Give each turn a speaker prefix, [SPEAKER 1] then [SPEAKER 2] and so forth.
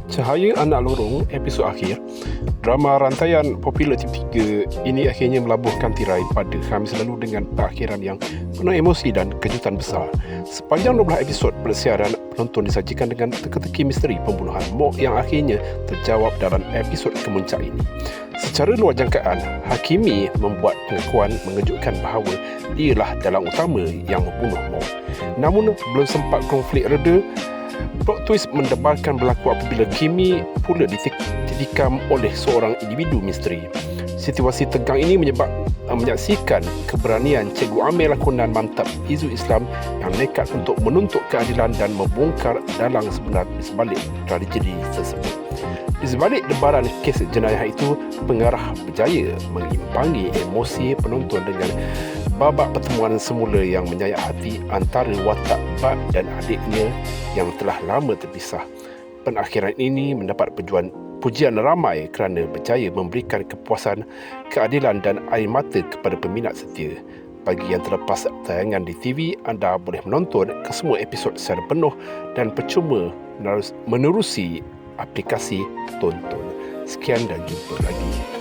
[SPEAKER 1] Cahaya Anak Lorong episod akhir, drama rantaian popular TV3 ini akhirnya melabuhkan tirai pada Khamis lalu dengan perakhiran yang penuh emosi dan kejutan besar. Sepanjang 12 episod persiaran, penonton disajikan dengan teka-teki misteri pembunuhan Mok yang akhirnya terjawab dalam episod kemuncak ini. Secara luar jangkaan, Hakimi membuat pengakuan mengejutkan bahawa dialah dalang utama yang membunuh Mok. Namun, belum sempat konflik reda, plot twist mendebarkan berlaku apabila Kimi pula ditikam oleh seorang individu misteri. Situasi tegang ini menyaksikan keberanian Cikgu Amir lakonan mantap Izu Islam yang nekat untuk menuntut keadilan dan membongkar dalang sebenar di sebalik tragedi tersebut. Di sebalik debaran kes jenayah itu, pengarah berjaya mengimbangi emosi penonton dengan babak pertemuan semula yang menyayak hati antara watak Bat dan adiknya yang telah lama terpisah. Penakhiran ini mendapat pujian ramai kerana berjaya memberikan kepuasan, keadilan dan air mata kepada peminat setia. Bagi yang terlepas tayangan di TV, anda boleh menonton kesemua episod secara penuh dan percuma menerusi aplikasi tonton. Sekian dan jumpa lagi.